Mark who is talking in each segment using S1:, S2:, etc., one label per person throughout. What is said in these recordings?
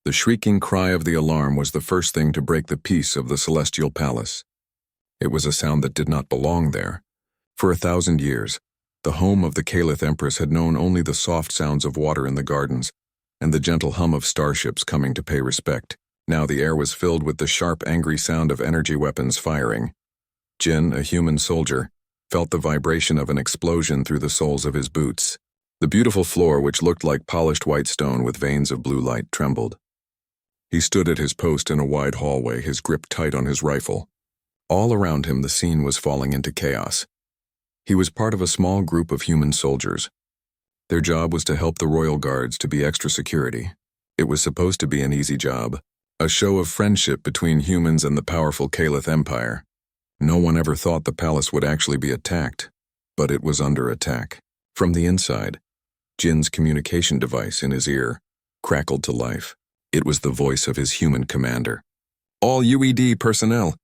S1: The shrieking cry of the alarm was the first thing to break the peace of the celestial palace. It was a sound that did not belong there. For 1,000 years, the home of the Caliph Empress had known only the soft sounds of water in the gardens and the gentle hum of starships coming to pay respect. Now the air was filled with the sharp, angry sound of energy weapons firing. Jin, a human soldier, felt the vibration of an explosion through the soles of his boots. The beautiful floor, which looked like polished white stone with veins of blue light, trembled. He stood at his post in a wide hallway, his grip tight on his rifle. All around him the scene was falling into chaos. He was part of a small group of human soldiers. Their job was to help the royal guards to be extra security. It was supposed to be an easy job, a show of friendship between humans and the powerful Caliph Empire. No one ever thought the palace would actually be attacked, but it was under attack. From the inside, Jin's communication device in his ear crackled to life. It was the voice of his human commander. "All UED personnel,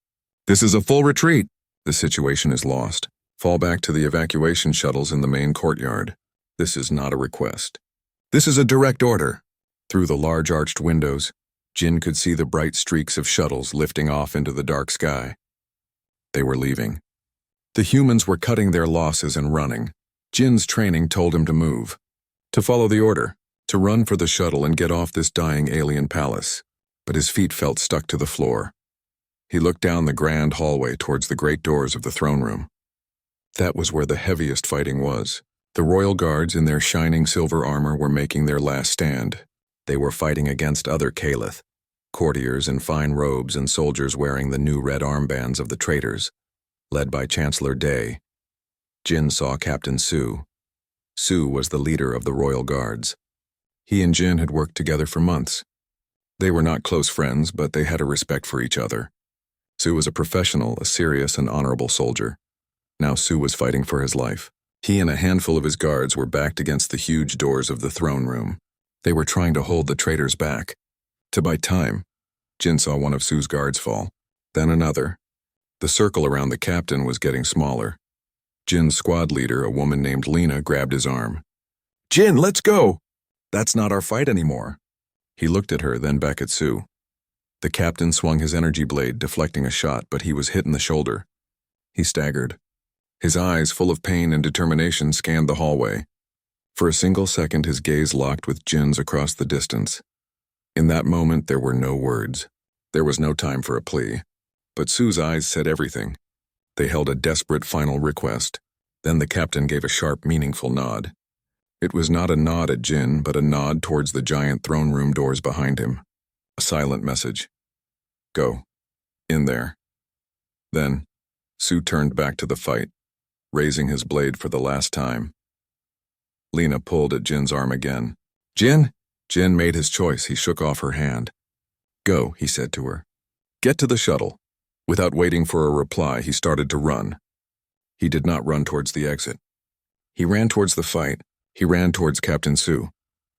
S1: this is a full retreat. The situation is lost. Fall back to the evacuation shuttles in the main courtyard. This is not a request. This is a direct order." Through the large arched windows, Jin could see the bright streaks of shuttles lifting off into the dark sky. They were leaving. The humans were cutting their losses and running. Jin's training told him to move, to follow the order, to run for the shuttle and get off this dying alien palace. But his feet felt stuck to the floor. He looked down the grand hallway towards the great doors of the throne room. That was where the heaviest fighting was. The royal guards in their shining silver armor were making their last stand. They were fighting against other Caliph, courtiers in fine robes and soldiers wearing the new red armbands of the traitors, led by Chancellor Day. Jin saw Captain Su. Su was the leader of the royal guards. He and Jin had worked together for months. They were not close friends, but they had a respect for each other. Su was a professional, a serious and honorable soldier. Now Su was fighting for his life. He and a handful of his guards were backed against the huge doors of the throne room. They were trying to hold the traitors back. To buy time, Jin saw one of Su's guards fall, then another. The circle around the captain was getting smaller. Jin's squad leader, a woman named Lena, grabbed his arm. "Jin, let's go! That's not our fight anymore." He looked at her, then back at Su. The captain swung his energy blade, deflecting a shot, but he was hit in the shoulder. He staggered. His eyes, full of pain and determination, scanned the hallway. For a single second, his gaze locked with Jin's across the distance. In that moment, there were no words. There was no time for a plea. But Su's eyes said everything. They held a desperate final request. Then the captain gave a sharp, meaningful nod. It was not a nod at Jin, but a nod towards the giant throne room doors behind him. A silent message. "Go. In there." Then, Su turned back to the fight, raising his blade for the last time. Lena pulled at Jin's arm again. "Jin?" Jin made his choice. He shook off her hand. "Go," he said to her. "Get to the shuttle." Without waiting for a reply, he started to run. He did not run towards the exit. He ran towards the fight. He ran towards Captain Su.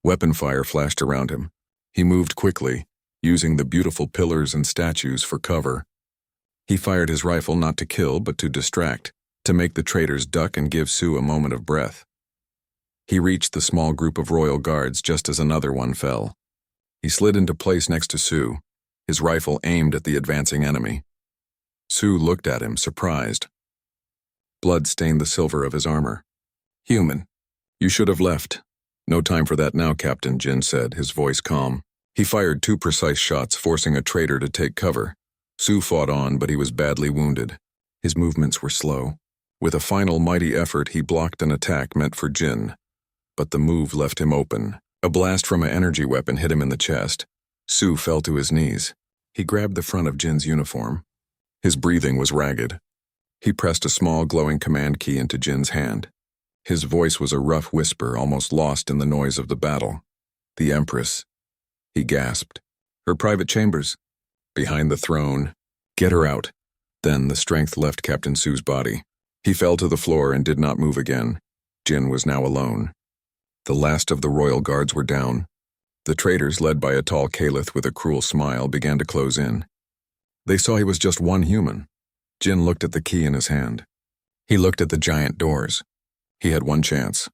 S1: Weapon fire flashed around him. He moved quickly, using the beautiful pillars and statues for cover. He fired his rifle not to kill, but to distract, to make the traitors duck and give Su a moment of breath. He reached the small group of royal guards just as another one fell. He slid into place next to Su, his rifle aimed at the advancing enemy. Su looked at him, surprised. Blood stained the silver of his armor. "Human, you should have left." "No time for that now, Captain," Jin said, his voice calm. He fired 2 precise shots, forcing a traitor to take cover. Su fought on, but he was badly wounded. His movements were slow. With a final mighty effort, he blocked an attack meant for Jin. But the move left him open. A blast from an energy weapon hit him in the chest. Su fell to his knees. He grabbed the front of Jin's uniform. His breathing was ragged. He pressed a small glowing command key into Jin's hand. His voice was a rough whisper, almost lost in the noise of the battle. "The Empress." He gasped. "Her private chambers." "Behind the throne. Get her out." Then the strength left Captain Su's body. He fell to the floor and did not move again. Jin was now alone. The last of the royal guards were down. The traitors, led by a tall Caliph with a cruel smile, began to close in. They saw he was just one human. Jin looked at the key in his hand. He looked at the giant doors. He had one chance.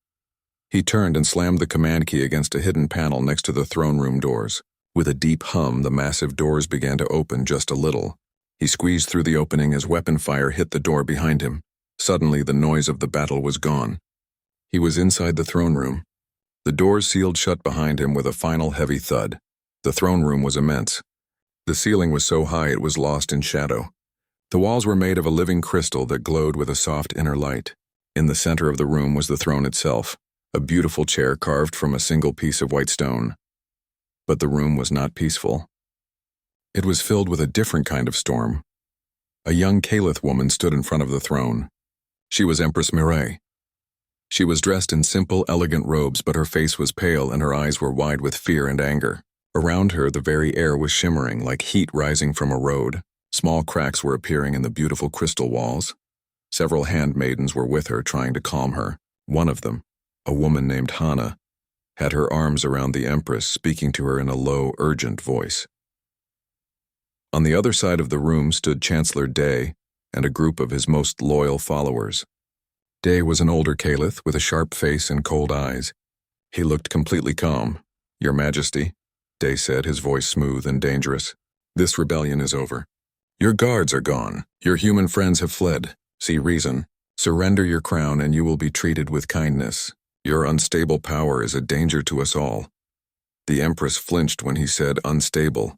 S1: He turned and slammed the command key against a hidden panel next to the throne room doors. With a deep hum, the massive doors began to open just a little. He squeezed through the opening as weapon fire hit the door behind him. Suddenly, the noise of the battle was gone. He was inside the throne room. The doors sealed shut behind him with a final heavy thud. The throne room was immense. The ceiling was so high it was lost in shadow. The walls were made of a living crystal that glowed with a soft inner light. In the center of the room was the throne itself, a beautiful chair carved from a single piece of white stone. But the room was not peaceful. It was filled with a different kind of storm. A young Caliph woman stood in front of the throne. She was Empress Mirai. She was dressed in simple, elegant robes, but her face was pale and her eyes were wide with fear and anger. Around her, the very air was shimmering like heat rising from a road. Small cracks were appearing in the beautiful crystal walls. Several handmaidens were with her, trying to calm her. One of them, a woman named Hana, had her arms around the Empress, speaking to her in a low, urgent voice. On the other side of the room stood Chancellor Day and a group of his most loyal followers. Day was an older Caliph with a sharp face and cold eyes. He looked completely calm. "Your Majesty," Day said, his voice smooth and dangerous, "this rebellion is over. Your guards are gone. Your human friends have fled. See reason. Surrender your crown and you will be treated with kindness. Your unstable power is a danger to us all." The Empress flinched when he said unstable.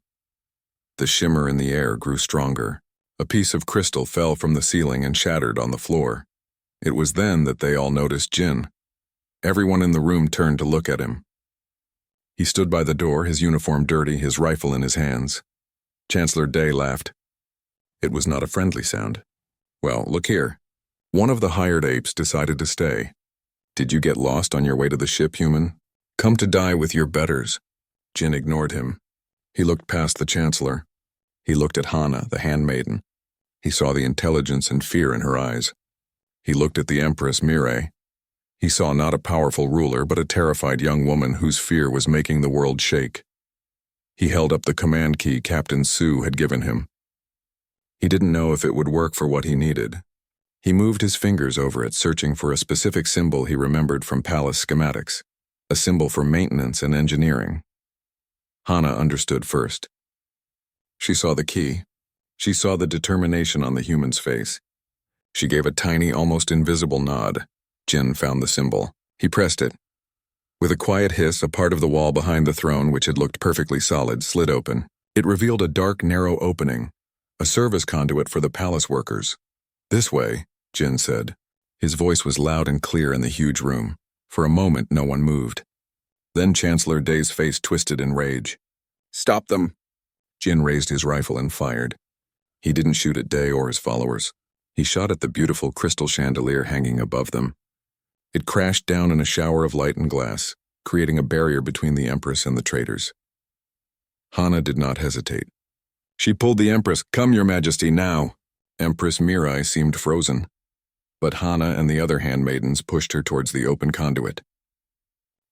S1: The shimmer in the air grew stronger. A piece of crystal fell from the ceiling and shattered on the floor. It was then that they all noticed Jin. Everyone in the room turned to look at him. He stood by the door, his uniform dirty, his rifle in his hands. Chancellor Day laughed. It was not a friendly sound. "Well, look here. One of the hired apes decided to stay. Did you get lost on your way to the ship, human? Come to die with your betters." Jin ignored him. He looked past the Chancellor. He looked at Hana, the handmaiden. He saw the intelligence and fear in her eyes. He looked at the Empress Mirai. He saw not a powerful ruler, but a terrified young woman whose fear was making the world shake. He held up the command key Captain Su had given him. He didn't know if it would work for what he needed. He moved his fingers over it, searching for a specific symbol he remembered from palace schematics, a symbol for maintenance and engineering. Hana understood first. She saw the key. She saw the determination on the human's face. She gave a tiny, almost invisible nod. Jin found the symbol. He pressed it. With a quiet hiss, a part of the wall behind the throne, which had looked perfectly solid, slid open. It revealed a dark, narrow opening, a service conduit for the palace workers. "This way," Jin said. His voice was loud and clear in the huge room. For a moment, no one moved. Then Chancellor Day's face twisted in rage. "Stop them!" Jin raised his rifle and fired. He didn't shoot at Day or his followers. He shot at the beautiful crystal chandelier hanging above them. It crashed down in a shower of light and glass, creating a barrier between the Empress and the traitors. Hana did not hesitate. She pulled the Empress. "Come, Your Majesty, now!" Empress Mirai seemed frozen, but Hana and the other handmaidens pushed her towards the open conduit.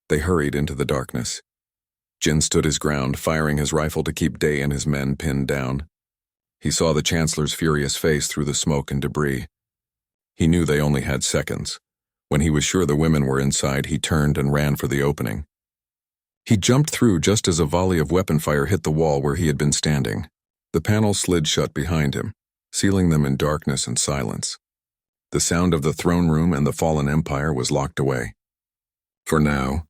S1: They hurried into the darkness. Jin stood his ground, firing his rifle to keep Day and his men pinned down. He saw the Chancellor's furious face through the smoke and debris. He knew they only had seconds. When he was sure the women were inside, he turned and ran for the opening. He jumped through just as a volley of weapon fire hit the wall where he had been standing. The panel slid shut behind him, sealing them in darkness and silence. The sound of the throne room and the fallen empire was locked away. For now,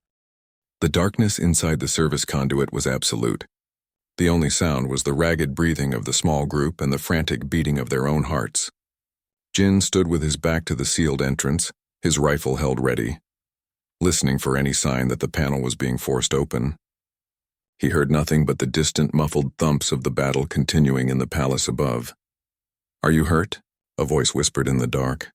S1: the darkness inside the service conduit was absolute. The only sound was the ragged breathing of the small group and the frantic beating of their own hearts. Jin stood with his back to the sealed entrance, his rifle held ready, listening for any sign that the panel was being forced open. He heard nothing but the distant, muffled thumps of the battle continuing in the palace above. "Are you hurt?" a voice whispered in the dark.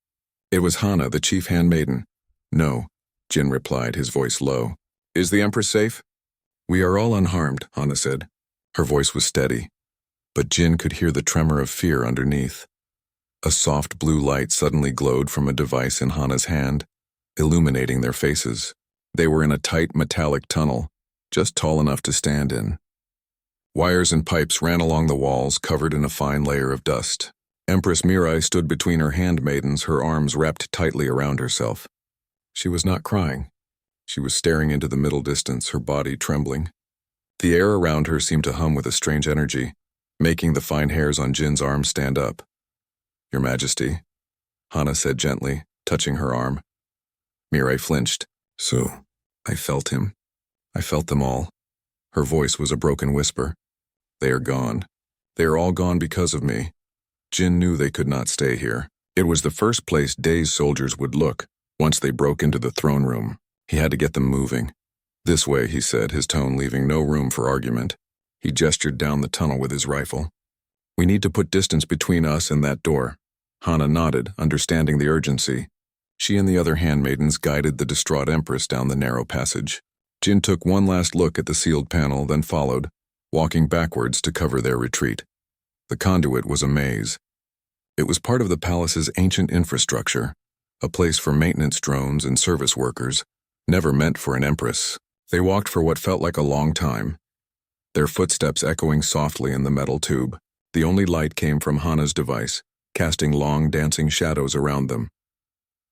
S1: It was Hana, the chief handmaiden. "No," Jin replied, his voice low. "Is the Empress safe?" "We are all unharmed," Hana said. Her voice was steady, but Jin could hear the tremor of fear underneath. A soft blue light suddenly glowed from a device in Hana's hand, illuminating their faces. They were in a tight metallic tunnel, just tall enough to stand in. Wires and pipes ran along the walls, covered in a fine layer of dust. Empress Mirai stood between her handmaidens, her arms wrapped tightly around herself. She was not crying. She was staring into the middle distance, her body trembling. The air around her seemed to hum with a strange energy, making the fine hairs on Jin's arm stand up. "Your Majesty," Hana said gently, touching her arm. Mirai flinched. "So, I felt him. I felt them all." Her voice was a broken whisper. "They are gone. They are all gone because of me." Jin knew they could not stay here. It was the first place Day's soldiers would look once they broke into the throne room. He had to get them moving. "This way," he said, his tone leaving no room for argument. He gestured down the tunnel with his rifle. "We need to put distance between us and that door." Hana nodded, understanding the urgency. She and the other handmaidens guided the distraught Empress down the narrow passage. Jin took one last look at the sealed panel, then followed, walking backwards to cover their retreat. The conduit was a maze. It was part of the palace's ancient infrastructure, a place for maintenance drones and service workers, never meant for an empress. They walked for what felt like a long time, their footsteps echoing softly in the metal tube. The only light came from Hana's device, casting long, dancing shadows around them.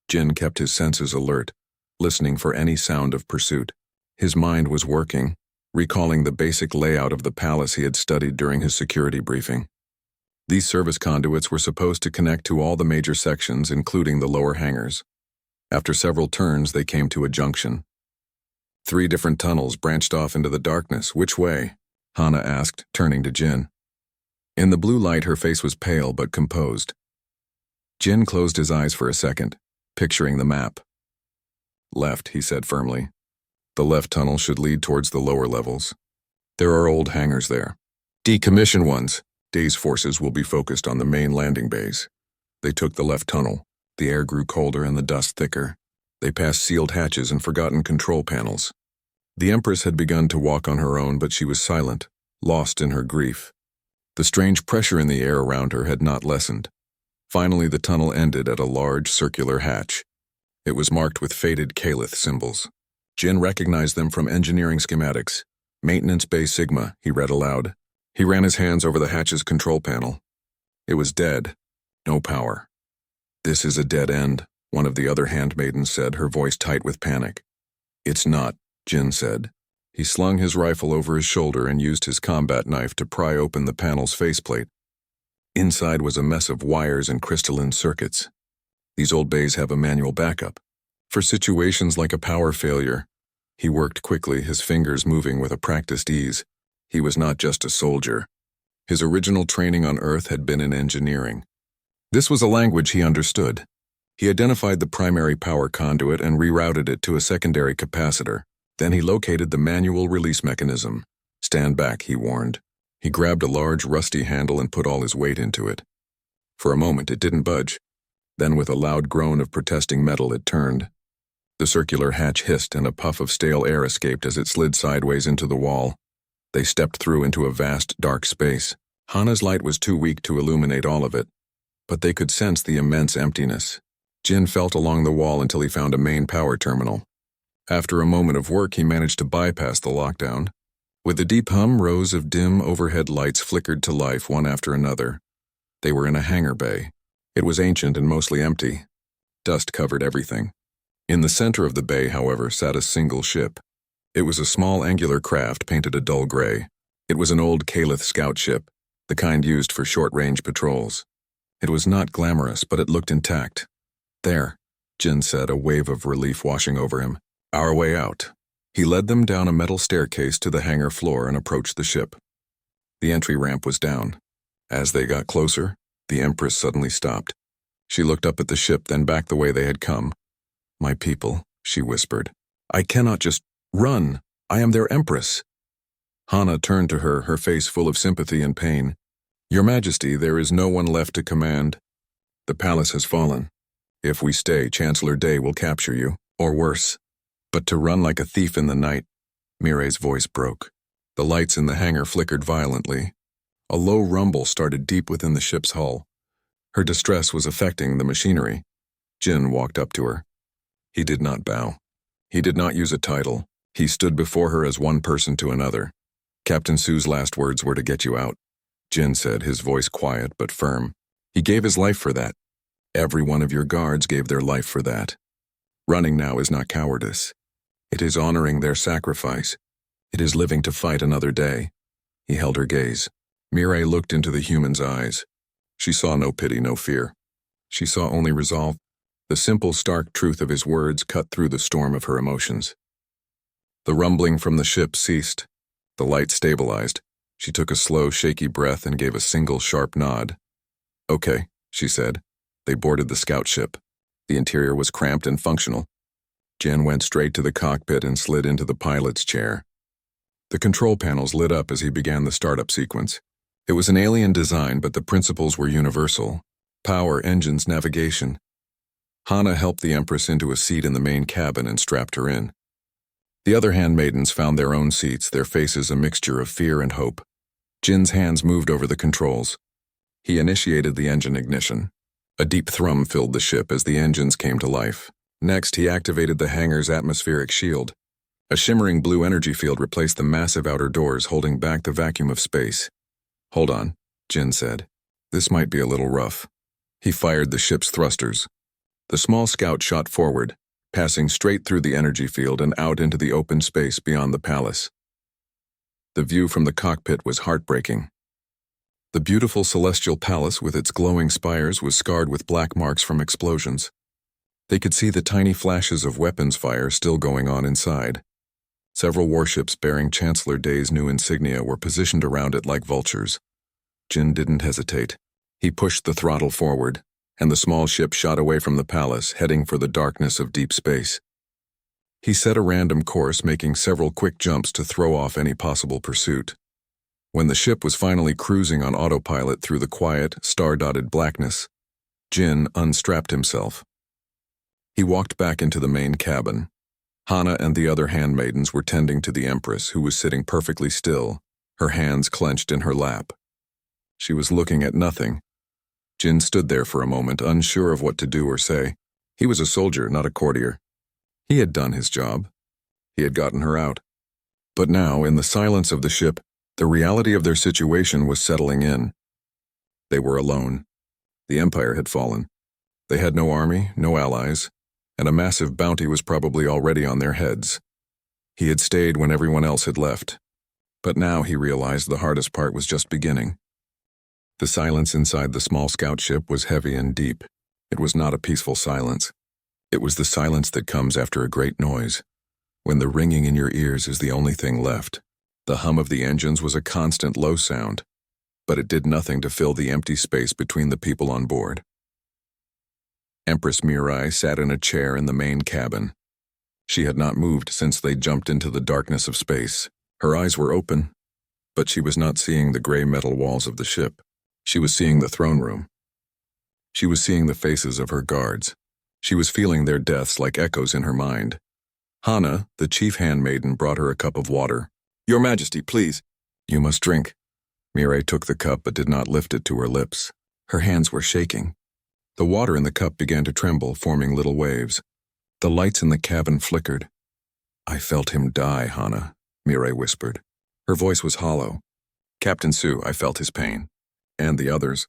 S1: Jin kept his senses alert, listening for any sound of pursuit. His mind was working, recalling the basic layout of the palace he had studied during his security briefing. These service conduits were supposed to connect to all the major sections, including the lower hangars. After several turns, they came to a junction. 3 different tunnels branched off into the darkness. "Which way?" Hana asked, turning to Jin. In the blue light, her face was pale but composed. Jin closed his eyes for a second, picturing the map. "Left," he said firmly. "The left tunnel should lead towards the lower levels. There are old hangars there. Decommissioned ones. Day's forces will be focused on the main landing bays." They took the left tunnel. The air grew colder and the dust thicker. They passed sealed hatches and forgotten control panels. The Empress had begun to walk on her own, but she was silent, lost in her grief. The strange pressure in the air around her had not lessened. Finally, the tunnel ended at a large circular hatch. It was marked with faded Calith symbols. Jin recognized them from engineering schematics. "Maintenance Bay Sigma," he read aloud. He ran his hands over the hatch's control panel. It was dead. No power. "This is a dead end," one of the other handmaidens said, her voice tight with panic. "It's not," Jin said. He slung his rifle over his shoulder and used his combat knife to pry open the panel's faceplate. Inside was a mess of wires and crystalline circuits. "These old bays have a manual backup for situations like a power failure." He worked quickly, his fingers moving with a practiced ease. He was not just a soldier. His original training on Earth had been in engineering. This was a language he understood. He identified the primary power conduit and rerouted it to a secondary capacitor. Then he located the manual release mechanism. "Stand back," he warned. He grabbed a large, rusty handle and put all his weight into it. For a moment, it didn't budge. Then, with a loud groan of protesting metal, it turned. The circular hatch hissed and a puff of stale air escaped as it slid sideways into the wall. They stepped through into a vast, dark space. Hana's light was too weak to illuminate all of it, but they could sense the immense emptiness. Jin felt along the wall until he found a main power terminal. After a moment of work, he managed to bypass the lockdown. With a deep hum, rows of dim overhead lights flickered to life one after another. They were in a hangar bay. It was ancient and mostly empty. Dust covered everything. In the center of the bay, however, sat a single ship. It was a small angular craft painted a dull gray. It was an old Calith scout ship, the kind used for short-range patrols. It was not glamorous, but it looked intact. "There," Jin said, a wave of relief washing over him. "Our way out." He led them down a metal staircase to the hangar floor and approached the ship. The entry ramp was down. As they got closer, the Empress suddenly stopped. She looked up at the ship, then back the way they had come. "My people," she whispered. "I cannot just run. I am their Empress." Hana turned to her, her face full of sympathy and pain. "Your Majesty, there is no one left to command. The palace has fallen. If we stay, Chancellor Day will capture you, or worse. But to run like a thief in the night..." Mirai's voice broke. The lights in the hangar flickered violently. A low rumble started deep within the ship's hull. Her distress was affecting the machinery. Jin walked up to her. He did not bow. He did not use a title. He stood before her as one person to another. "Captain Su's last words were to get you out," Jin said, his voice quiet but firm. "He gave his life for that. Every one of your guards gave their life for that. Running now is not cowardice. It is honoring their sacrifice. It is living to fight another day. He held her gaze. Mirai looked into the human's eyes. She saw no pity, no fear. She saw only resolve. The simple, stark truth of his words cut through the storm of her emotions. The rumbling from the ship ceased. The light stabilized. She took a slow, shaky breath and gave a single, sharp nod. "Okay," she said. They boarded the scout ship. The interior was cramped and functional. Jen went straight to the cockpit and slid into the pilot's chair. The control panels lit up as he began the startup sequence. It was an alien design, but the principles were universal. Power, engines, navigation. Hana helped the Empress into a seat in the main cabin and strapped her in. The other handmaidens found their own seats, their faces a mixture of fear and hope. Jin's hands moved over the controls. He initiated the engine ignition. A deep thrum filled the ship as the engines came to life. Next, he activated the hangar's atmospheric shield. A shimmering blue energy field replaced the massive outer doors, holding back the vacuum of space. "Hold on," Jin said. "This might be a little rough." He fired the ship's thrusters. The small scout shot forward, passing straight through the energy field and out into the open space beyond the palace. The view from the cockpit was heartbreaking. The beautiful celestial palace with its glowing spires was scarred with black marks from explosions. They could see the tiny flashes of weapons fire still going on inside. Several warships bearing Chancellor Day's new insignia were positioned around it like vultures. Jin didn't hesitate. He pushed the throttle forward, and the small ship shot away from the palace, heading for the darkness of deep space. He set a random course, making several quick jumps to throw off any possible pursuit. When the ship was finally cruising on autopilot through the quiet, star-dotted blackness, Jin unstrapped himself. He walked back into the main cabin. Hana and the other handmaidens were tending to the Empress, who was sitting perfectly still, her hands clenched in her lap. She was looking at nothing. Jin stood there for a moment, unsure of what to do or say. He was a soldier, not a courtier. He had done his job. He had gotten her out. But now, in the silence of the ship, the reality of their situation was settling in. They were alone. The Empire had fallen. They had no army, no allies, and a massive bounty was probably already on their heads. He had stayed when everyone else had left. But now he realized the hardest part was just beginning. The silence inside the small scout ship was heavy and deep. It was not a peaceful silence. It was the silence that comes after a great noise, when the ringing in your ears is the only thing left. The hum of the engines was a constant low sound, but it did nothing to fill the empty space between the people on board. Empress Mirai sat in a chair in the main cabin. She had not moved since they jumped into the darkness of space. Her eyes were open, but she was not seeing the gray metal walls of the ship. She was seeing the throne room. She was seeing the faces of her guards. She was feeling their deaths like echoes in her mind. Hana, the chief handmaiden, brought her a cup of water. "Your Majesty, please." "You must drink." Mirai took the cup but did not lift it to her lips. Her hands were shaking. The water in the cup began to tremble, forming little waves. The lights in the cabin flickered. "I felt him die, Hana," Mirai whispered. Her voice was hollow. "Captain Su, I felt his pain. And the others.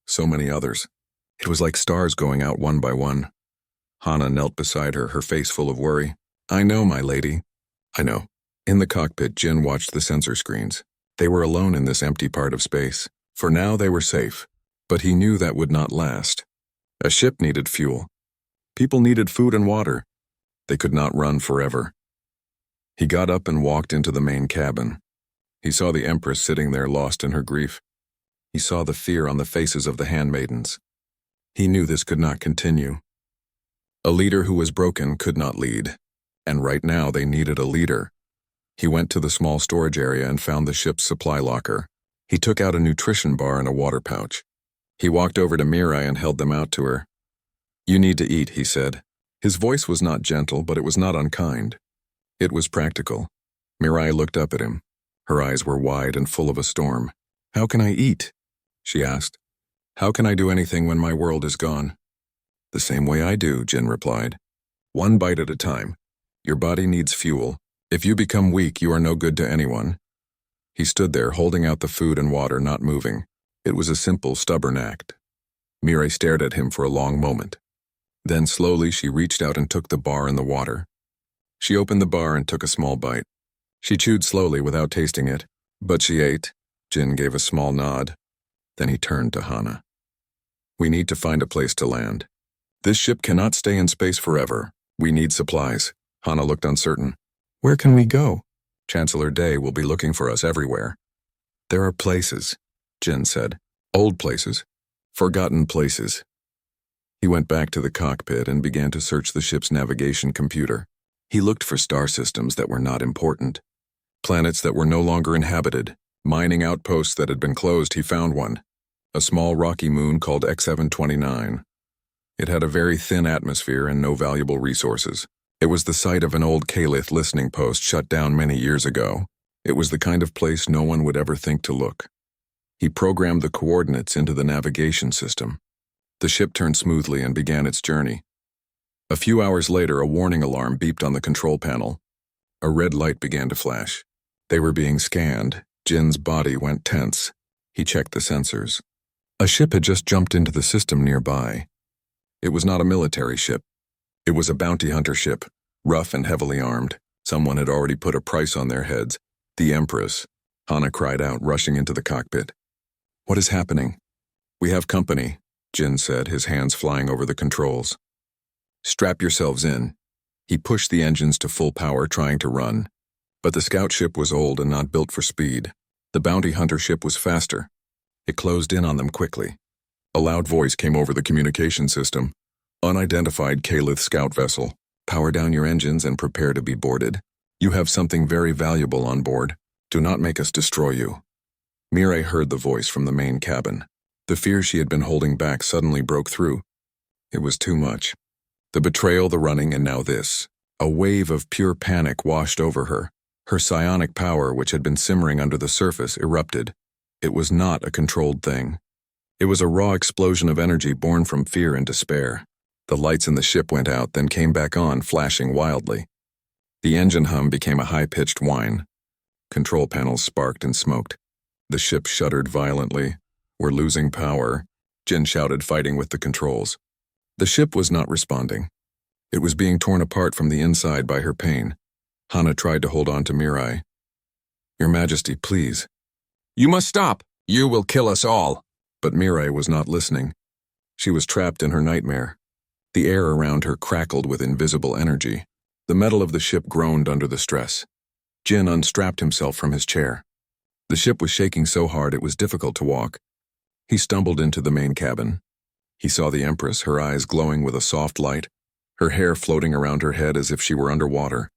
S1: So many others. It was like stars going out one by one." Hana knelt beside her, her face full of worry. "I know, my lady." "I know." In the cockpit, Jin watched the sensor screens. They were alone in this empty part of space. For now, they were safe. But he knew that would not last. A ship needed fuel. People needed food and water. They could not run forever. He got up and walked into the main cabin. He saw the Empress sitting there, lost in her grief. He saw the fear on the faces of the handmaidens. He knew this could not continue. A leader who was broken could not lead, and right now they needed a leader. He went to the small storage area and found the ship's supply locker. He took out a nutrition bar and a water pouch. He walked over to Mirai and held them out to her. "You need to eat," he said. His voice was not gentle, but it was not unkind. It was practical. Mirai looked up at him. Her eyes were wide and full of a storm. "How can I eat?" she asked. "How can I do anything when my world is gone?" "The same way I do," Jin replied. "One bite at a time. Your body needs fuel. If you become weak, you are no good to anyone." He stood there, holding out the food and water, not moving. It was a simple, stubborn act. Mirai stared at him for a long moment. Then slowly she reached out and took the bar and the water. She opened the bar and took a small bite. She chewed slowly without tasting it, but she ate. Jin gave a small nod. Then he turned to Hana. We need to find a place to land. This ship cannot stay in space forever. We need supplies. Hana looked uncertain. Where can we go? Chancellor Day will be looking for us everywhere. There are places, Jin said. Old places. Forgotten places. He went back to the cockpit and began to search the ship's navigation computer. He looked for star systems that were not important. Planets that were no longer inhabited. Mining outposts that had been closed. He found one. A small rocky moon called X729. It had a very thin atmosphere and no valuable resources. It was the site of an old Calith listening post shut down many years ago. It was the kind of place no one would ever think to look. He programmed the coordinates into the navigation system. The ship turned smoothly and began its journey. A few hours later, a warning alarm beeped on the control panel. A red light began to flash. They were being scanned. Jin's body went tense. He checked the sensors. A ship had just jumped into the system nearby. It was not a military ship. It was a bounty hunter ship, rough and heavily armed. Someone had already put a price on their heads. The Empress. Hana cried out, rushing into the cockpit. What is happening? We have company, Jin said, his hands flying over the controls. Strap yourselves in. He pushed the engines to full power, trying to run. But the scout ship was old and not built for speed. The bounty hunter ship was faster. It closed in on them quickly. A loud voice came over the communication system. Unidentified Calith scout vessel. Power down your engines and prepare to be boarded. You have something very valuable on board. Do not make us destroy you. Mirai heard the voice from the main cabin. The fear she had been holding back suddenly broke through. It was too much. The betrayal, the running, and now this. A wave of pure panic washed over her. Her psionic power, which had been simmering under the surface, erupted. It was not a controlled thing. It was a raw explosion of energy born from fear and despair. The lights in the ship went out, then came back on, flashing wildly. The engine hum became a high-pitched whine. Control panels sparked and smoked. The ship shuddered violently. We're losing power, Jin shouted, fighting with the controls. The ship was not responding. It was being torn apart from the inside by her pain. Hana tried to hold on to Mirai. Your Majesty, please. You must stop. You will kill us all. But Mirai was not listening. She was trapped in her nightmare. The air around her crackled with invisible energy. The metal of the ship groaned under the stress. Jin unstrapped himself from his chair. The ship was shaking so hard it was difficult to walk. He stumbled into the main cabin. He saw the Empress, her eyes glowing with a soft light, her hair floating around her head as if she were underwater.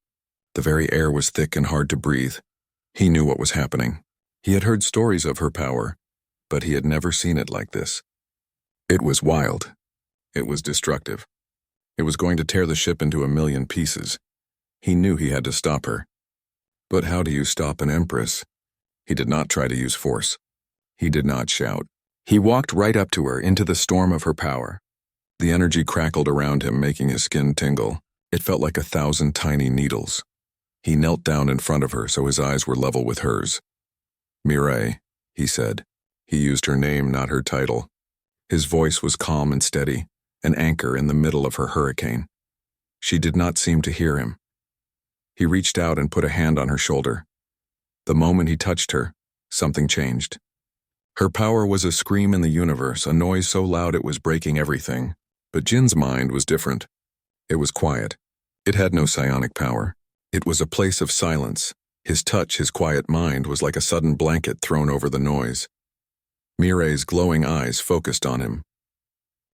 S1: The very air was thick and hard to breathe. He knew what was happening. He had heard stories of her power, but he had never seen it like this. It was wild. It was destructive. It was going to tear the ship into a million pieces. He knew he had to stop her. But how do you stop an Empress? He did not try to use force. He did not shout. He walked right up to her, into the storm of her power. The energy crackled around him, making his skin tingle. It felt like 1,000 tiny needles. He knelt down in front of her so his eyes were level with hers. Mirai, he said. He used her name, not her title. His voice was calm and steady, an anchor in the middle of her hurricane. She did not seem to hear him. He reached out and put a hand on her shoulder. The moment he touched her, something changed. Her power was a scream in the universe, a noise so loud it was breaking everything. But Jin's mind was different. It was quiet. It had no psionic power. It was a place of silence. His touch, his quiet mind, was like a sudden blanket thrown over the noise. Mirai's glowing eyes focused on him.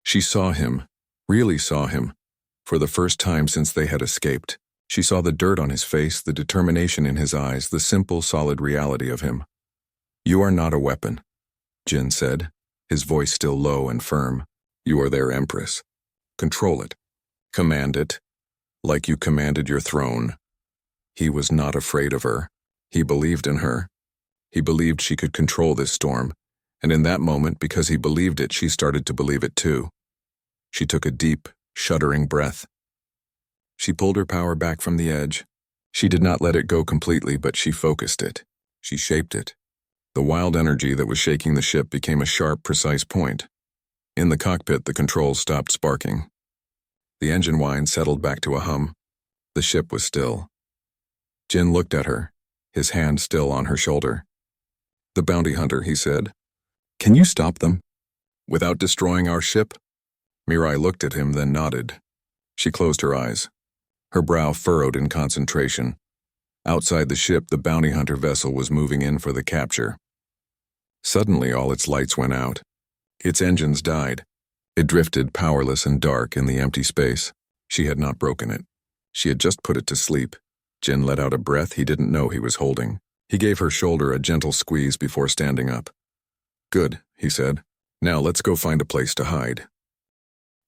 S1: She saw him, really saw him, for the first time since they had escaped. She saw the dirt on his face, the determination in his eyes, the simple, solid reality of him. You are not a weapon, Jin said, his voice still low and firm. You are their Empress. Control it. Command it, like you commanded your throne. He was not afraid of her. He believed in her. He believed she could control this storm, and in that moment, because he believed it, she started to believe it too. She took a deep, shuddering breath. She pulled her power back from the edge. She did not let it go completely, but she focused it. She shaped it. The wild energy that was shaking the ship became a sharp, precise point. In the cockpit, the controls stopped sparking. The engine whine settled back to a hum. The ship was still. Jin looked at her. his hand still on her shoulder. "The bounty hunter," he said. "Can you stop them? Without destroying our ship?" Mirai looked at him, then nodded. She closed her eyes. Her brow furrowed in concentration. Outside the ship, the bounty hunter vessel was moving in for the capture. Suddenly, all its lights went out. Its engines died. It drifted powerless and dark in the empty space. She had not broken it. She had just put it to sleep. Jin let out a breath he didn't know he was holding. He gave her shoulder a gentle squeeze before standing up. "Good," he said. "Now let's go find a place to hide."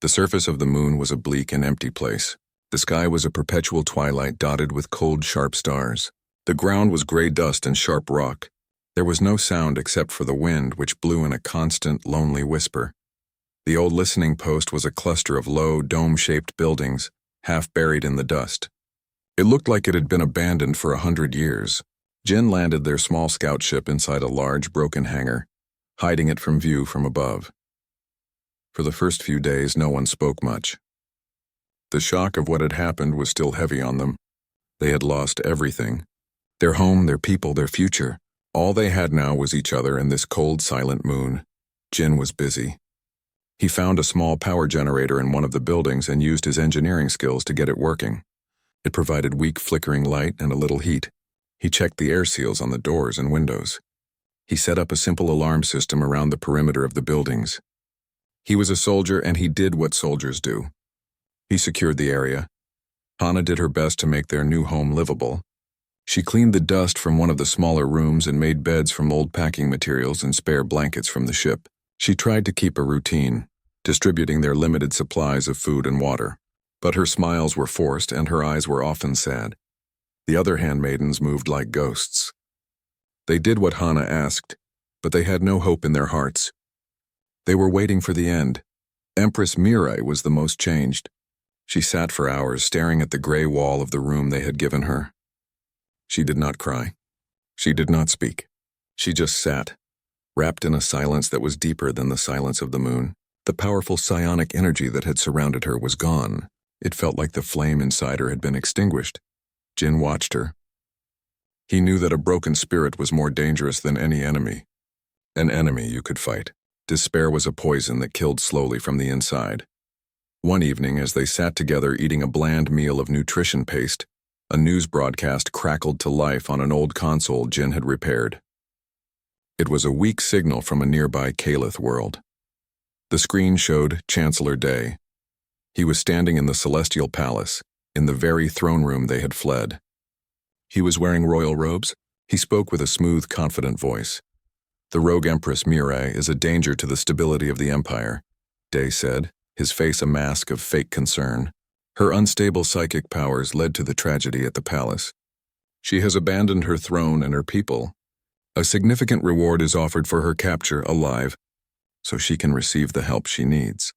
S1: The surface of the moon was a bleak and empty place. The sky was a perpetual twilight dotted with cold, sharp stars. The ground was gray dust and sharp rock. There was no sound except for the wind, which blew in a constant, lonely whisper. The old listening post was a cluster of low, dome-shaped buildings, half buried in the dust. It looked like it had been abandoned for 100 years. Jin landed their small scout ship inside a large, broken hangar, hiding it from view from above. For the first few days, no one spoke much. The shock of what had happened was still heavy on them. They had lost everything. Their home, their people, their future. All they had now was each other and this cold, silent moon. Jin was busy. He found a small power generator in one of the buildings and used his engineering skills to get it working. It provided weak, flickering light and a little heat. He checked the air seals on the doors and windows. He set up a simple alarm system around the perimeter of the buildings. He was a soldier and he did what soldiers do. He secured the area. Hana did her best to make their new home livable. She cleaned the dust from one of the smaller rooms and made beds from old packing materials and spare blankets from the ship. She tried to keep a routine, distributing their limited supplies of food and water. But her smiles were forced and her eyes were often sad. The other handmaidens moved like ghosts. They did what Hana asked, but they had no hope in their hearts. They were waiting for the end. Empress Mirai was the most changed. She sat for hours staring at the gray wall of the room they had given her. She did not cry. She did not speak. She just sat, wrapped in a silence that was deeper than the silence of the moon. The powerful psionic energy that had surrounded her was gone. It felt like the flame inside her had been extinguished. Jin watched her. He knew that a broken spirit was more dangerous than any enemy. An enemy you could fight. Despair was a poison that killed slowly from the inside. One evening, as they sat together eating a bland meal of nutrition paste, a news broadcast crackled to life on an old console Jin had repaired. It was a weak signal from a nearby Calith world. The screen showed Chancellor Day. He was standing in the Celestial Palace, in the very throne room they had fled. He was wearing royal robes. He spoke with a smooth, confident voice. "The rogue Empress Mirai is a danger to the stability of the Empire," Day said, his face a mask of fake concern. "Her unstable psychic powers led to the tragedy at the palace. She has abandoned her throne and her people. A significant reward is offered for her capture alive, so she can receive the help she needs."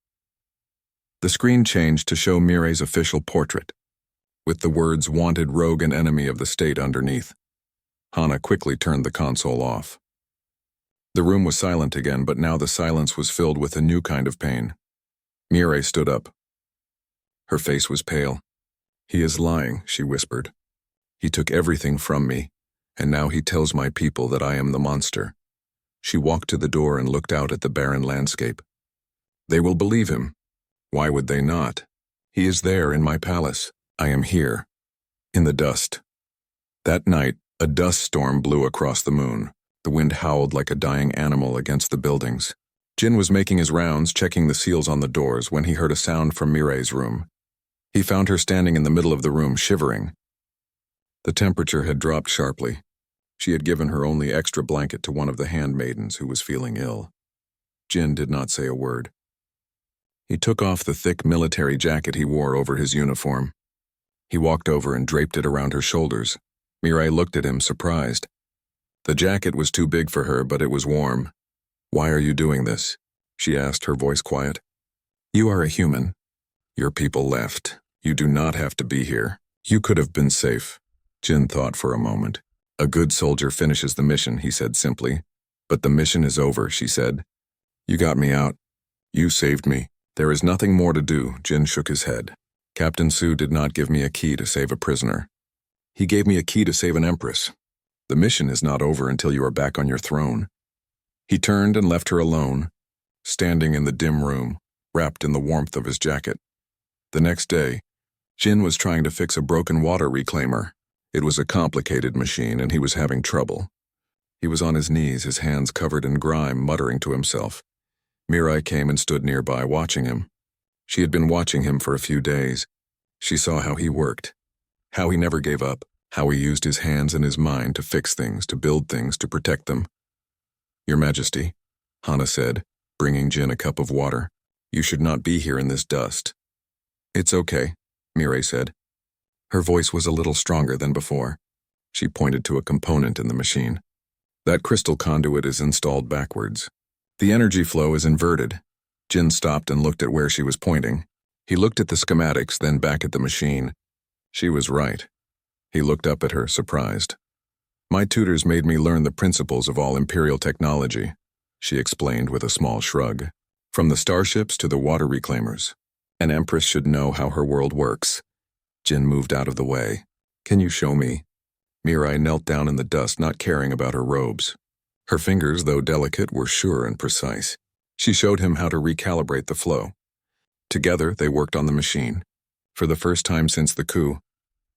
S1: The screen changed to show Mirai's official portrait, with the words "Wanted Rogue and Enemy of the State" underneath. Hana quickly turned the console off. The room was silent again, but now the silence was filled with a new kind of pain. Mirai stood up. Her face was pale. "He is lying," she whispered. "He took everything from me, and now he tells my people that I am the monster." She walked to the door and looked out at the barren landscape. "They will believe him. Why would they not? He is there in my palace. I am here, in the dust." That night, a dust storm blew across the moon. The wind howled like a dying animal against the buildings. Jin was making his rounds, checking the seals on the doors, when he heard a sound from Mirai's room. He found her standing in the middle of the room, shivering. The temperature had dropped sharply. She had given her only extra blanket to one of the handmaidens who was feeling ill. Jin did not say a word. He took off the thick military jacket he wore over his uniform. He walked over and draped it around her shoulders. Mirai looked at him, surprised. The jacket was too big for her, but it was warm. "Why are you doing this?" she asked, her voice quiet. "You are a human. Your people left. You do not have to be here. You could have been safe." Jin thought for a moment. "A good soldier finishes the mission," he said simply. "But the mission is over," she said. "You got me out. You saved me. There is nothing more to do." Jin shook his head. "Captain Su did not give me a key to save a prisoner. He gave me a key to save an empress. The mission is not over until you are back on your throne." He turned and left her alone, standing in the dim room, wrapped in the warmth of his jacket. The next day, Jin was trying to fix a broken water reclaimer. It was a complicated machine, and he was having trouble. He was on his knees, his hands covered in grime, muttering to himself. Mirai came and stood nearby, watching him. She had been watching him for a few days. She saw how he worked, how he never gave up, how he used his hands and his mind to fix things, to build things, to protect them. "Your Majesty," Hana said, bringing Jin a cup of water, "you should not be here in this dust." "It's okay," Mirai said. Her voice was a little stronger than before. She pointed to a component in the machine. "That crystal conduit is installed backwards. The energy flow is inverted." Jin stopped and looked at where she was pointing. He looked at the schematics, then back at the machine. She was right. He looked up at her, surprised. "My tutors made me learn the principles of all Imperial technology," she explained with a small shrug. "From the starships to the water reclaimers. An Empress should know how her world works." Jin moved out of the way. "Can you show me?" Mirai knelt down in the dust, not caring about her robes. Her fingers, though delicate, were sure and precise. She showed him how to recalibrate the flow. Together, they worked on the machine. For the first time since the coup,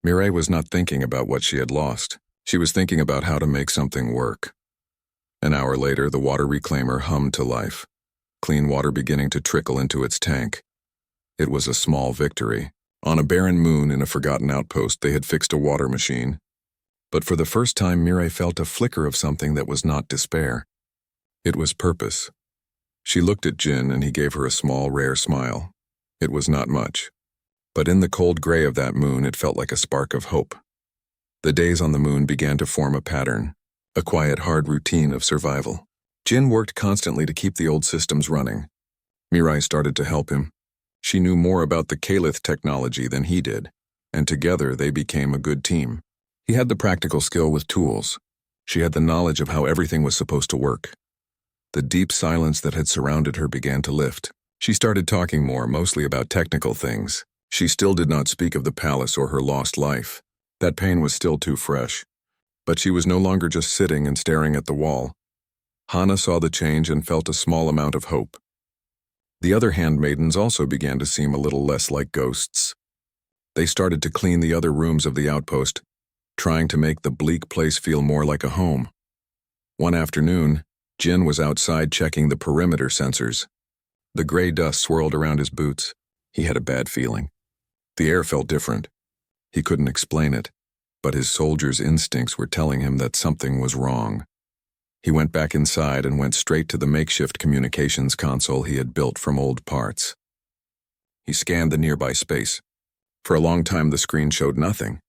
S1: Mirai was not thinking about what she had lost. She was thinking about how to make something work. An hour later, the water reclaimer hummed to life, clean water beginning to trickle into its tank. It was a small victory. On a barren moon in a forgotten outpost, they had fixed a water machine. But for the first time, Mirai felt a flicker of something that was not despair. It was purpose. She looked at Jin, and he gave her a small, rare smile. It was not much, but in the cold gray of that moon, it felt like a spark of hope. The days on the moon began to form a pattern, a quiet, hard routine of survival. Jin worked constantly to keep the old systems running. Mirai started to help him. She knew more about the Calith technology than he did, and together they became a good team. He had the practical skill with tools. She had the knowledge of how everything was supposed to work. The deep silence that had surrounded her began to lift. She started talking more, mostly about technical things. She still did not speak of the palace or her lost life. That pain was still too fresh. But she was no longer just sitting and staring at the wall. Hana saw the change and felt a small amount of hope. The other handmaidens also began to seem a little less like ghosts. They started to clean the other rooms of the outpost, trying to make the bleak place feel more like a home. One afternoon, Jin was outside checking the perimeter sensors. The gray dust swirled around his boots. He had a bad feeling. The air felt different. He couldn't explain it, but his soldier's instincts were telling him that something was wrong. He went back inside and went straight to the makeshift communications console he had built from old parts. He scanned the nearby space. For a long time, the screen showed nothing.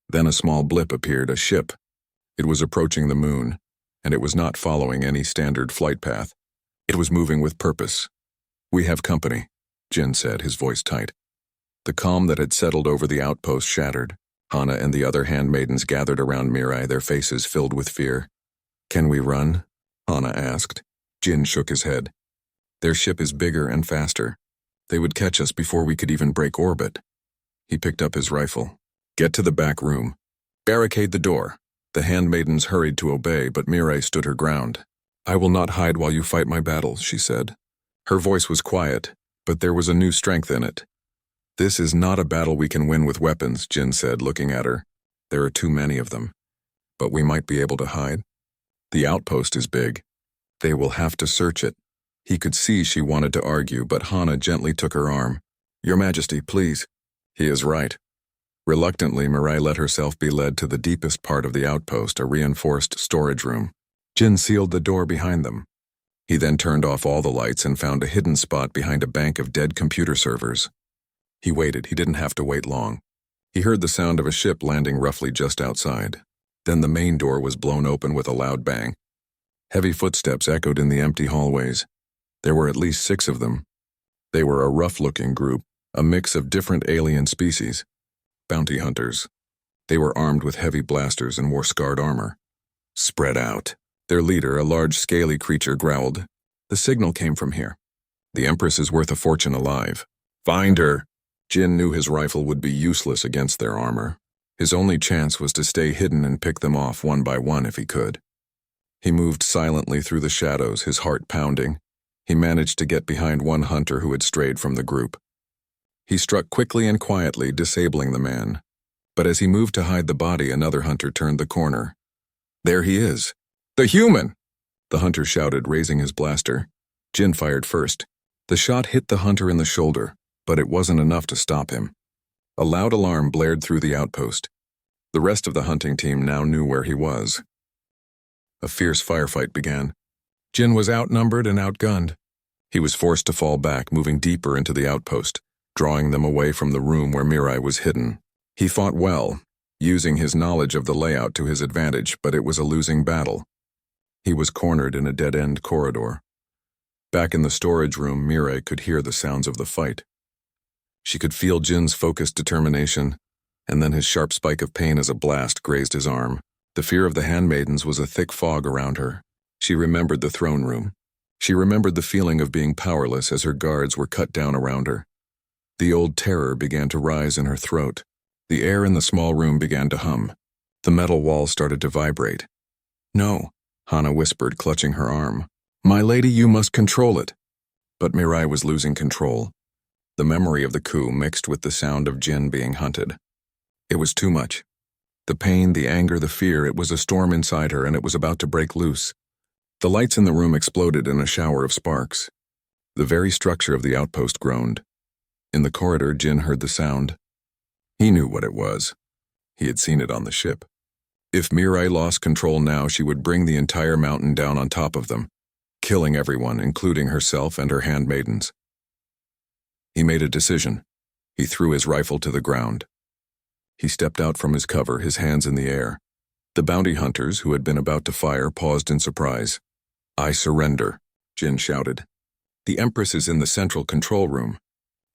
S1: Then a small blip appeared, a ship. It was approaching the moon, and it was not following any standard flight path. It was moving with purpose. "We have company," Jin said, his voice tight. The calm that had settled over the outpost shattered. Hana and the other handmaidens gathered around Mirai, their faces filled with fear. "Can we run?" Hana asked. Jin shook his head. "Their ship is bigger and faster. They would catch us before we could even break orbit." He picked up his rifle. "Get to the back room. Barricade the door." The handmaidens hurried to obey, but Mirai stood her ground. "I will not hide while you fight my battles," she said. Her voice was quiet, but there was a new strength in it. "This is not a battle we can win with weapons," Jin said, looking at her. "There are too many of them. But we might be able to hide. The outpost is big. They will have to search it." He could see she wanted to argue, but Hana gently took her arm. "Your Majesty, please." "He is right." Reluctantly, Mirai let herself be led to the deepest part of the outpost, a reinforced storage room. Jin sealed the door behind them. He then turned off all the lights and found a hidden spot behind a bank of dead computer servers. He waited. He didn't have to wait long. He heard the sound of a ship landing roughly just outside. Then the main door was blown open with a loud bang. Heavy footsteps echoed in the empty hallways. There were at least 6 of them. They were a rough-looking group, a mix of different alien species. Bounty hunters. They were armed with heavy blasters and wore scarred armor. "Spread out." Their leader, a large, scaly creature, growled. "The signal came from here. The Empress is worth a fortune alive. Find her." Jin knew his rifle would be useless against their armor. His only chance was to stay hidden and pick them off one by one if he could. He moved silently through the shadows, his heart pounding. He managed to get behind one hunter who had strayed from the group. He struck quickly and quietly, disabling the man. But as he moved to hide the body, another hunter turned the corner. "There he is! The human!" the hunter shouted, raising his blaster. Jin fired first. The shot hit the hunter in the shoulder, but it wasn't enough to stop him. A loud alarm blared through the outpost. The rest of the hunting team now knew where he was. A fierce firefight began. Jin was outnumbered and outgunned. He was forced to fall back, moving deeper into the outpost, drawing them away from the room where Mirai was hidden. He fought well, using his knowledge of the layout to his advantage, but it was a losing battle. He was cornered in a dead-end corridor. Back in the storage room, Mirai could hear the sounds of the fight. She could feel Jin's focused determination, and then his sharp spike of pain as a blast grazed his arm. The fear of the handmaidens was a thick fog around her. She remembered the throne room. She remembered the feeling of being powerless as her guards were cut down around her. The old terror began to rise in her throat. The air in the small room began to hum. The metal walls started to vibrate. "No," Hana whispered, clutching her arm. "My lady, you must control it." But Mirai was losing control. The memory of the coup mixed with the sound of Jin being hunted. It was too much. The pain, the anger, the fear, it was a storm inside her, and it was about to break loose. The lights in the room exploded in a shower of sparks. The very structure of the outpost groaned. In the corridor, Jin heard the sound. He knew what it was. He had seen it on the ship. If Mirai lost control now, she would bring the entire mountain down on top of them, killing everyone, including herself and her handmaidens. He made a decision. He threw his rifle to the ground. He stepped out from his cover, his hands in the air. The bounty hunters, who had been about to fire, paused in surprise. "I surrender," Jin shouted. "The Empress is in the central control room.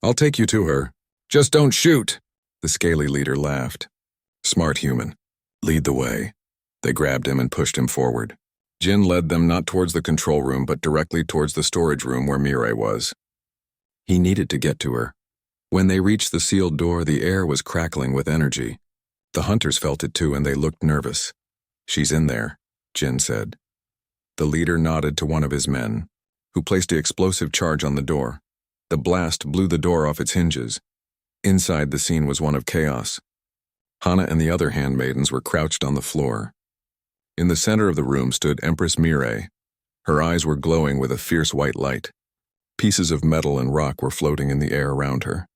S1: I'll take you to her. Just don't shoot," the scaly leader laughed. "Smart human. Lead the way." They grabbed him and pushed him forward. Jin led them not towards the control room, but directly towards the storage room where Mirai was. He needed to get to her. When they reached the sealed door, the air was crackling with energy. The hunters felt it too, and they looked nervous. "She's in there," Jin said. The leader nodded to one of his men, who placed the explosive charge on the door. The blast blew the door off its hinges. Inside, the scene was one of chaos. Hana and the other handmaidens were crouched on the floor. In the center of the room stood Empress Mirai. Her eyes were glowing with a fierce white light. Pieces of metal and rock were floating in the air around her.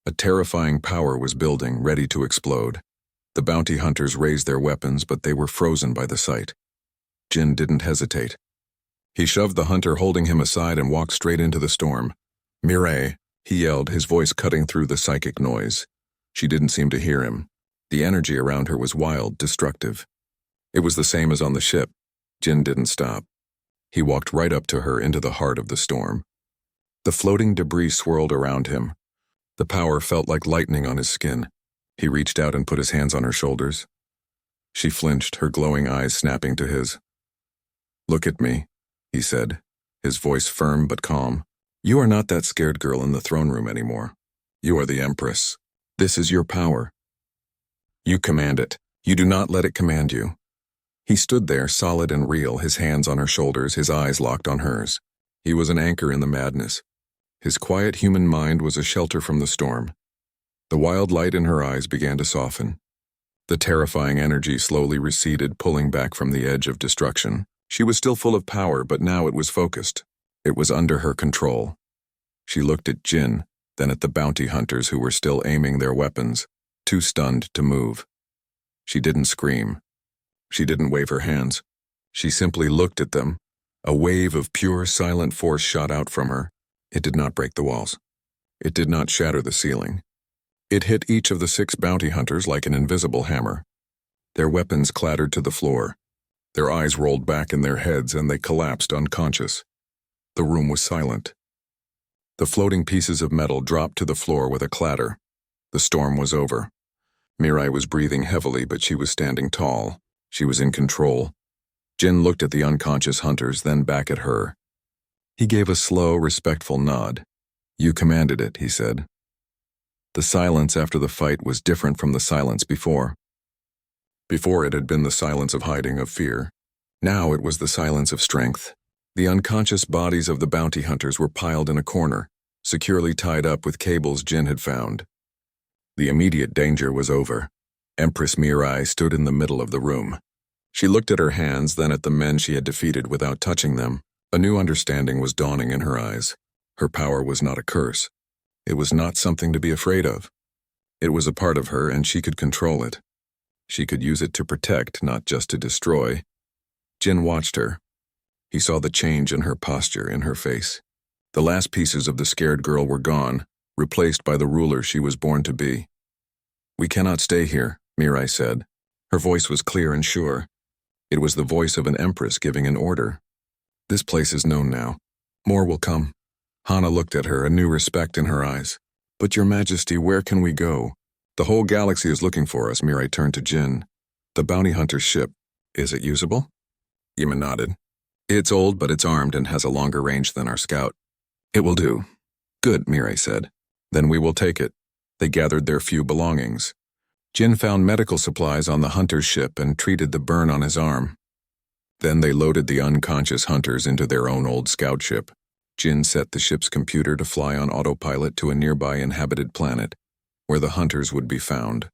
S1: A terrifying power was building, ready to explode. The bounty hunters raised their weapons, but they were frozen by the sight. Jin didn't hesitate. He shoved the hunter holding him aside and walked straight into the storm. "Mirai," he yelled, his voice cutting through the psychic noise. She didn't seem to hear him. The energy around her was wild, destructive. It was the same as on the ship. Jin didn't stop. He walked right up to her into the heart of the storm. The floating debris swirled around him. The power felt like lightning on his skin. He reached out and put his hands on her shoulders. She flinched, her glowing eyes snapping to his. "Look at me," he said, his voice firm but calm. "You are not that scared girl in the throne room anymore. You are the Empress. This is your power. You command it. You do not let it command you." He stood there, solid and real, his hands on her shoulders, his eyes locked on hers. He was an anchor in the madness. His quiet human mind was a shelter from the storm. The wild light in her eyes began to soften. The terrifying energy slowly receded, pulling back from the edge of destruction. She was still full of power, but now it was focused. It was under her control. She looked at Jin, then at the bounty hunters who were still aiming their weapons, too stunned to move. She didn't scream. She didn't wave her hands. She simply looked at them. A wave of pure, silent force shot out from her. It did not break the walls. It did not shatter the ceiling. It hit each of the 6 bounty hunters like an invisible hammer. Their weapons clattered to the floor. Their eyes rolled back in their heads and they collapsed unconscious. The room was silent. The floating pieces of metal dropped to the floor with a clatter. The storm was over. Mirai was breathing heavily, but she was standing tall. She was in control. Jin looked at the unconscious hunters, then back at her. He gave a slow, respectful nod. "You commanded it," he said. The silence after the fight was different from the silence before. Before it had been the silence of hiding, of fear. Now it was the silence of strength. The unconscious bodies of the bounty hunters were piled in a corner, securely tied up with cables Jin had found. The immediate danger was over. Empress Mirai stood in the middle of the room. She looked at her hands, then at the men she had defeated without touching them. A new understanding was dawning in her eyes. Her power was not a curse. It was not something to be afraid of. It was a part of her, and she could control it. She could use it to protect, not just to destroy. Jin watched her. He saw the change in her posture, in her face. The last pieces of the scared girl were gone, replaced by the ruler she was born to be. "We cannot stay here," Mirai said. Her voice was clear and sure. It was the voice of an empress giving an order. "This place is known now. More will come." Hana looked at her, a new respect in her eyes. "But your majesty, where can we go? The whole galaxy is looking for us." Mirai turned to Jin. "The bounty hunter's ship. Is it usable?" Yima nodded. "It's old, but it's armed and has a longer range than our scout." "It will do." "Good," Mirai said. "Then we will take it." They gathered their few belongings. Jin found medical supplies on the hunter's ship and treated the burn on his arm. Then they loaded the unconscious hunters into their own old scout ship. Jin set the ship's computer to fly on autopilot to a nearby inhabited planet, where the hunters would be found.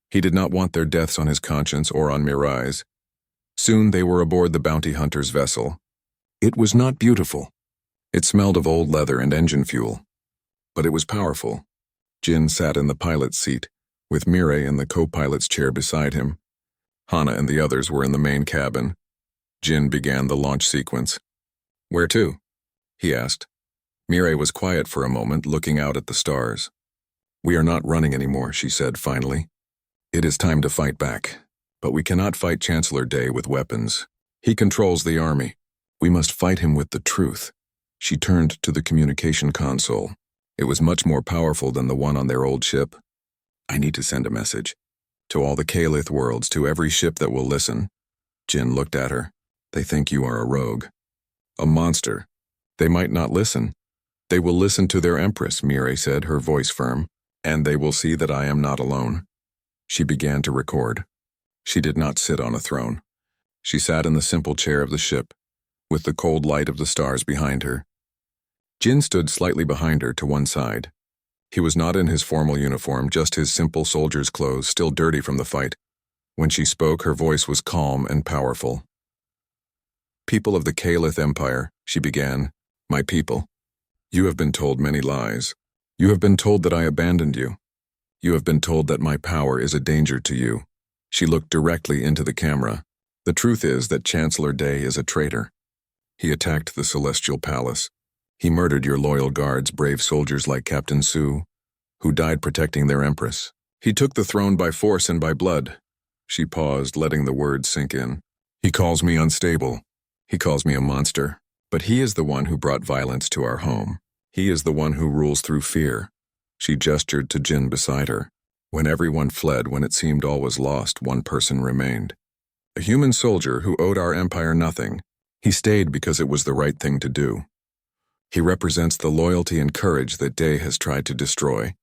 S1: He did not want their deaths on his conscience or on Mirai's. Soon they were aboard the bounty hunter's vessel. It was not beautiful. It smelled of old leather and engine fuel. But it was powerful. Jin sat in the pilot's seat, with Mirai in the co-pilot's chair beside him. Hana and the others were in the main cabin. Jin began the launch sequence. "Where to?" he asked. Mirai was quiet for a moment, looking out at the stars. "We are not running anymore," she said finally. "It is time to fight back. But we cannot fight Chancellor Day with weapons. He controls the army. We must fight him with the truth." She turned to the communication console. It was much more powerful than the one on their old ship. "I need to send a message. To all the Kalith worlds, to every ship that will listen." Jin looked at her. "They think you are a rogue. A monster. They might not listen. They will listen to their Empress," Mirai said, her voice firm. "And they will see that I am not alone." She began to record. She did not sit on a throne. She sat in the simple chair of the ship, with the cold light of the stars behind her. Jin stood slightly behind her to one side. He was not in his formal uniform, just his simple soldier's clothes, still dirty from the fight. When she spoke, her voice was calm and powerful. "People of the Kalith Empire," she began, "my people, you have been told many lies. You have been told that I abandoned you. You have been told that my power is a danger to you." She looked directly into the camera. "The truth is that Chancellor Day is a traitor. He attacked the Celestial Palace. He murdered your loyal guards, brave soldiers like Captain Su, who died protecting their Empress. He took the throne by force and by blood." She paused, letting the words sink in. "He calls me unstable. He calls me a monster. But he is the one who brought violence to our home. He is the one who rules through fear." She gestured to Jin beside her. "When everyone fled, when it seemed all was lost, one person remained. A human soldier who owed our empire nothing. He stayed because it was the right thing to do. He represents the loyalty and courage that Day has tried to destroy."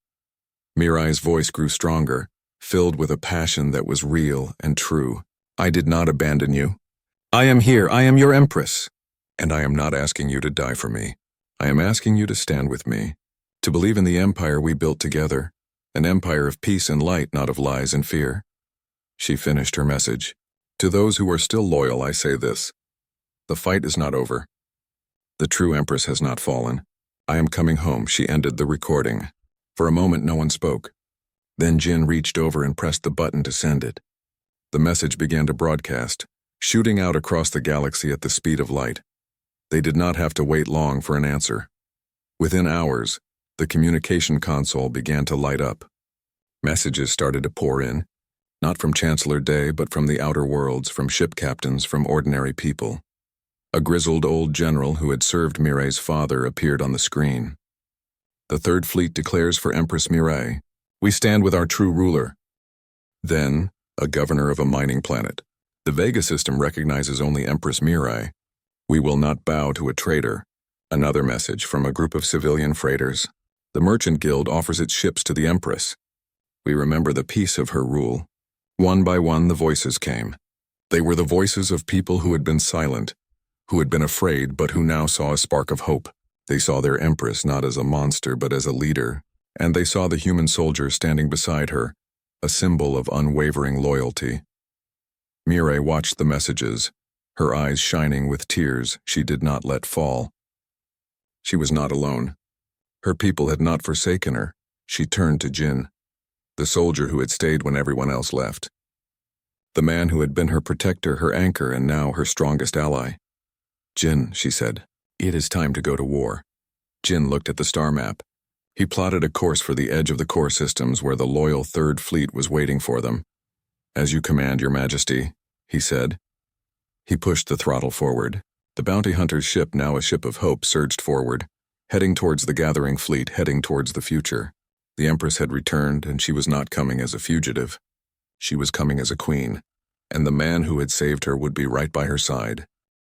S1: Mirai's voice grew stronger, filled with a passion that was real and true. "I did not abandon you. I am here. I am your Empress. And I am not asking you to die for me. I am asking you to stand with me, to believe in the empire we built together, an empire of peace and light, not of lies and fear." She finished her message. "To those who are still loyal, I say this. The fight is not over. The true Empress has not fallen. I am coming home." She ended the recording. For a moment, no one spoke. Then Jin reached over and pressed the button to send it. The message began to broadcast, shooting out across the galaxy at the speed of light. They did not have to wait long for an answer. Within hours, the communication console began to light up. Messages started to pour in, not from Chancellor Day, but from the outer worlds, from ship captains, from ordinary people. A grizzled old general who had served Mirai's father appeared on the screen. "The Third Fleet declares for Empress Mirai. We stand with our true ruler." Then, a governor of a mining planet. "The Vega system recognizes only Empress Mirai. We will not bow to a traitor." Another message from a group of civilian freighters. The Merchant Guild offers its ships to the Empress. We remember the peace of her rule. One by one the voices came. They were the voices of people who had been silent, who had been afraid but who now saw a spark of hope. They saw their Empress not as a monster but as a leader, and they saw the human soldier standing beside her, a symbol of unwavering loyalty. Mireille watched the messages, her eyes shining with tears she did not let fall. She was not alone. Her people had not forsaken her. She turned to Jin, the soldier who had stayed when everyone else left. The man who had been her protector, her anchor, and now her strongest ally. "Jin," she said, "it is time to go to war." Jin looked at the star map. He plotted a course for the edge of the core systems where the loyal Third Fleet was waiting for them. "As you command, Your Majesty," he said. He pushed the throttle forward. The bounty hunter's ship, now a ship of hope, surged forward, heading towards the gathering fleet, heading towards the future. The Empress had returned, and she was not coming as a fugitive. She was coming as a queen, and the man who had saved her would be right by her side.